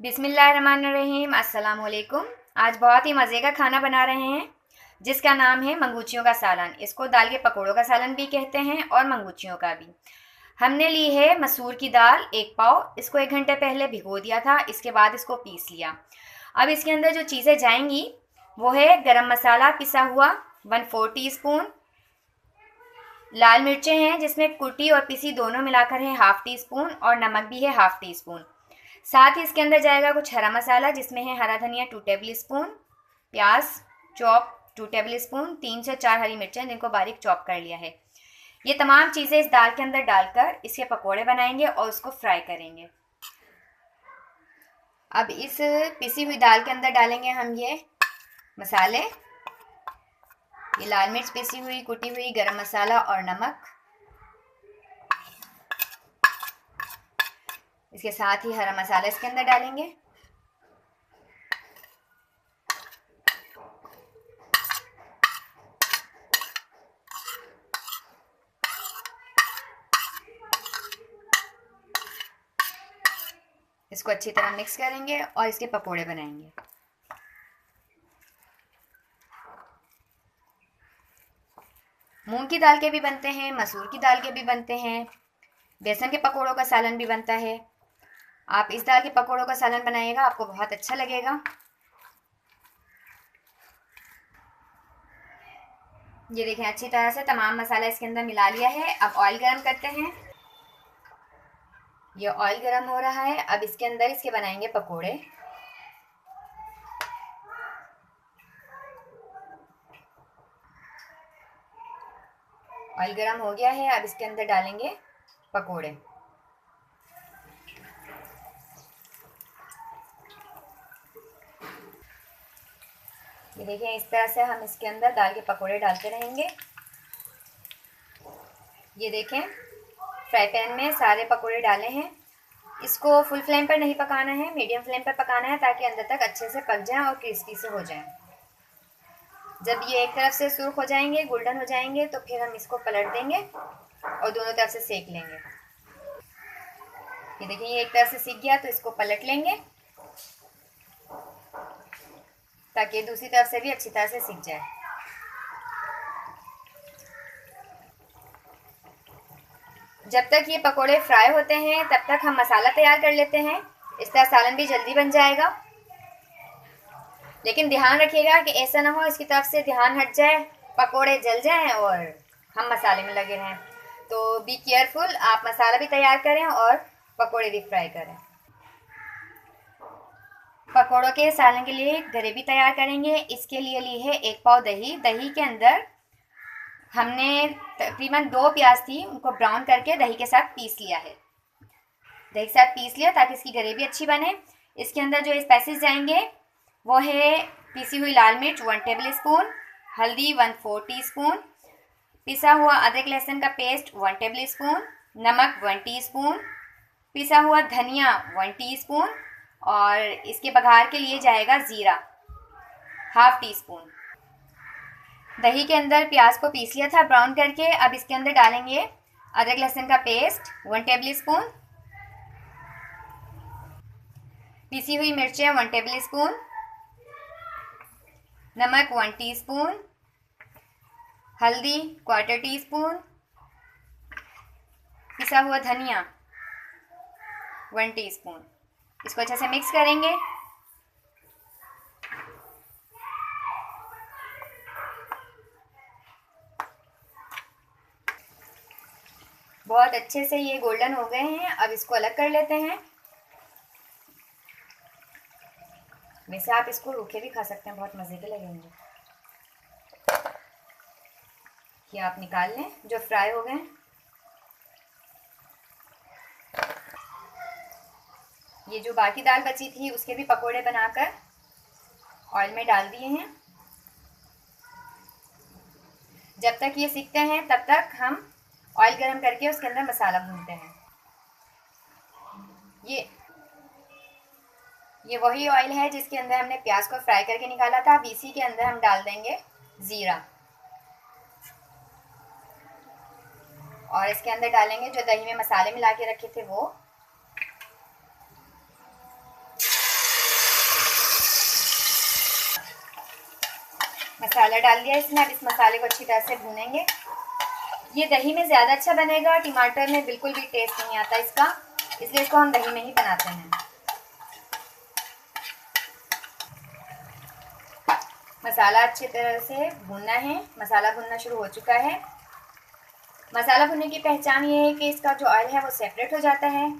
बिस्मिल्लाहिर्रहमानिर्रहीम, अस्सलाम वालेकुम। आज बहुत ही मज़े का खाना बना रहे हैं जिसका नाम है मंगूचियों का सालन। इसको दाल के पकौड़ों का सालन भी कहते हैं और मंगूचियों का भी। हमने ली है मसूर की दाल 1 पाव। इसको 1 घंटे पहले भिगो दिया था, इसके बाद इसको पीस लिया। अब इसके अंदर जो चीज़ें जाएंगी वो है गरम मसाला पिसा हुआ 1/4 टीस्पून, लाल मिर्चें हैं जिसमें कुटी और पिसी दोनों मिलाकर है 1/2 टीस्पून, और नमक भी है 1/2 टीस्पून। साथ ही इसके अंदर जाएगा कुछ हरा मसाला जिसमें है हरा धनिया 2 टेबल स्पून, प्याज चॉप 2 टेबल स्पून, 3 से 4 हरी मिर्चें जिनको बारीक चॉप कर लिया है। ये तमाम चीज़ें इस दाल के अंदर डालकर इसके पकोड़े बनाएंगे और उसको फ्राई करेंगे। अब इस पिसी हुई दाल के अंदर डालेंगे हम ये मसाले, ये लाल मिर्च पिसी हुई, कुटी हुई, गरम मसाला और नमक। इसके साथ ही हरा मसाला इसके अंदर डालेंगे। इसको अच्छी तरह मिक्स करेंगे और इसके पकोड़े बनाएंगे। मूंग की दाल के भी बनते हैं, मसूर की दाल के भी बनते हैं, बेसन के पकोड़ों का सालन भी बनता है। आप इस दाल के पकोड़ों का सालन बनाइएगा, आपको बहुत अच्छा लगेगा। ये देखें, अच्छी तरह से तमाम मसाला इसके अंदर मिला लिया है। अब ऑयल गरम करते हैं। ये ऑयल गरम हो रहा है। अब इसके अंदर इसके बनाएंगे पकोड़े। ऑयल गरम हो गया है। अब इसके अंदर डालेंगे पकोड़े। ये देखिए, इस तरह से हम इसके अंदर दाल के पकोड़े डालते रहेंगे। ये देखें, फ्राई पैन में सारे पकोड़े डाले हैं। इसको फुल फ्लेम पर नहीं पकाना है, मीडियम फ्लेम पर पकाना है ताकि अंदर तक अच्छे से पक जाएं और क्रिस्पी से हो जाएं। जब ये एक तरफ से सुर्ख हो जाएंगे, गोल्डन हो जाएंगे, तो फिर हम इसको पलट देंगे और दोनों तरफ से सेक लेंगे। ये देखिए, ये एक तरफ से सीख गया तो इसको पलट लेंगे ताकि दूसरी तरफ से भी अच्छी तरह से सीख जाए। जब तक ये पकोड़े फ्राई होते हैं तब तक हम मसाला तैयार कर लेते हैं। इस तरह सालन भी जल्दी बन जाएगा। लेकिन ध्यान रखिएगा कि ऐसा ना हो इसकी तरफ से ध्यान हट जाए, पकोड़े जल जाएं और हम मसाले में लगे रहें। तो बी केयरफुल, आप मसाला भी तैयार करें और पकोड़े भी फ्राई करें। पकोड़ों के सालन के लिए ग्रेवी तैयार करेंगे। इसके लिए ली है 1 पाव दही। दही के अंदर हमने तकरीबन 2 प्याज थी, उनको ब्राउन करके दही के साथ पीस लिया है। दही के साथ पीस लिया ताकि इसकी ग्रेवी अच्छी बने। इसके अंदर जो स्पाइसेस जाएंगे वो है पिसी हुई लाल मिर्च 1 टेबल स्पून, हल्दी 1/4 टीस्पून, पिसा हुआ अदरक लहसुन का पेस्ट 1 टेबल स्पून, नमक 1 टीस्पून, पिसा हुआ धनिया 1 टीस्पून, और इसके बघार के लिए जाएगा ज़ीरा 1/2 टीस्पून। दही के अंदर प्याज को पीस लिया था ब्राउन करके। अब इसके अंदर डालेंगे अदरक लहसुन का पेस्ट 1 टेबल स्पून, पिसी हुई मिर्चें 1 टेबल स्पून, नमक 1 टीस्पून, हल्दी 1/4 टीस्पून, पिसा हुआ धनिया 1 टीस्पून। इसको अच्छे से मिक्स करेंगे। बहुत अच्छे से ये गोल्डन हो गए हैं। अब इसको अलग कर लेते हैं। वैसे आप इसको रूखे भी खा सकते हैं, बहुत मज़े के लगेंगे। ये आप निकाल लें जो फ्राई हो गए। ये जो बाकी दाल बची थी उसके भी पकोड़े बनाकर ऑयल में डाल दिए हैं। जब तक ये सीखते हैं तब तक हम ऑयल गरम करके उसके अंदर मसाला भूनते हैं। ये वही ऑयल है जिसके अंदर हमने प्याज को फ्राई करके निकाला था। अब इसी के अंदर हम डाल देंगे ज़ीरा, और इसके अंदर डालेंगे जो दही में मसाले मिला के रखे थे वो। मसाला डाल दिया इसमें। अब इस मसाले को अच्छी तरह से भूनेंगे। ये दही में ज़्यादा अच्छा बनेगा, टमाटर में बिल्कुल भी टेस्ट नहीं आता इसका, इसलिए इसको हम दही में ही बनाते हैं। मसाला अच्छी तरह से भूनना है। मसाला भुनना शुरू हो चुका है। मसाला भुनने की पहचान ये है कि इसका जो ऑयल है वो सेपरेट हो जाता है।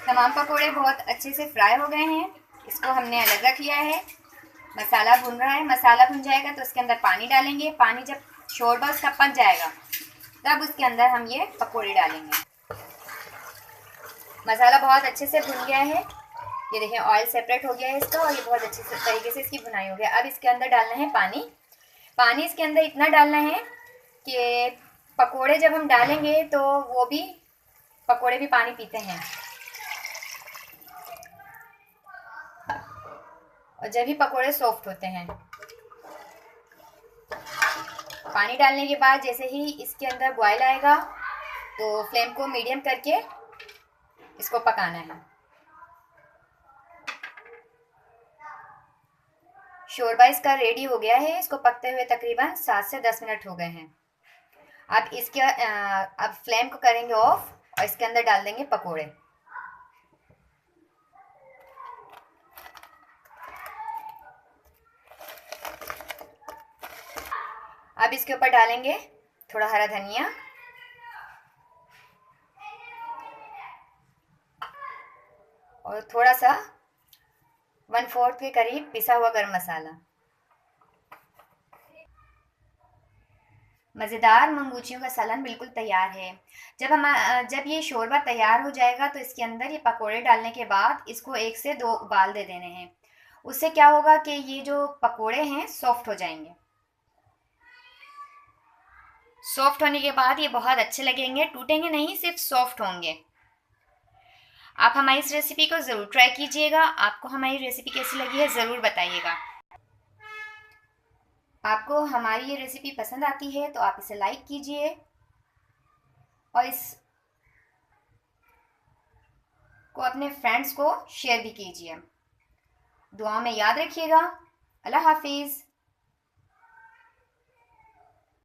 तमाम पकोड़े बहुत अच्छे से फ्राई हो गए हैं। इसको हमने अलग रख लिया है। मसाला भुन रहा है। मसाला भुन जाएगा तो उसके अंदर पानी डालेंगे। पानी जब शोरबा उसका पक जाएगा तब उसके अंदर हम ये पकोड़े डालेंगे। मसाला बहुत अच्छे से भुन गया है। ये देखें ऑयल सेपरेट हो गया है इसका, और ये बहुत अच्छे से तरीके से इसकी भुनाई हो गया। अब इसके अंदर डालना है पानी। पानी इसके अंदर इतना डालना है कि पकोड़े जब हम डालेंगे तो वो भी पकोड़े भी पानी पीते हैं, और जब भी पकोड़े सॉफ्ट होते हैं। पानी डालने के बाद जैसे ही इसके अंदर बॉयल आएगा तो फ्लेम को मीडियम करके इसको पकाना है। शोरबा इसका रेडी हो गया है। इसको पकते हुए तकरीबन 7 से 10 मिनट हो गए हैं। अब फ्लेम को करेंगे ऑफ और इसके अंदर डाल देंगे पकोड़े। अब इसके ऊपर डालेंगे थोड़ा हरा धनिया और थोड़ा सा 1/4 के करीब पिसा हुआ गरम मसाला। मज़ेदार मंगूचियों का सालन बिल्कुल तैयार है। जब ये शोरबा तैयार हो जाएगा तो इसके अंदर ये पकोड़े डालने के बाद इसको 1 से 2 उबाल दे देने हैं। उससे क्या होगा कि ये जो पकोड़े हैं सॉफ्ट हो जाएंगे। सॉफ्ट होने के बाद ये बहुत अच्छे लगेंगे, टूटेंगे नहीं, सिर्फ सॉफ्ट होंगे। आप हमारी इस रेसिपी को ज़रूर ट्राई कीजिएगा। आपको हमारी रेसिपी कैसी लगी है ज़रूर बताइएगा। आपको हमारी ये रेसिपी पसंद आती है तो आप इसे लाइक कीजिए और इस को अपने फ्रेंड्स को शेयर भी कीजिए। दुआ में याद रखिएगा। अल्लाह हाफिज़।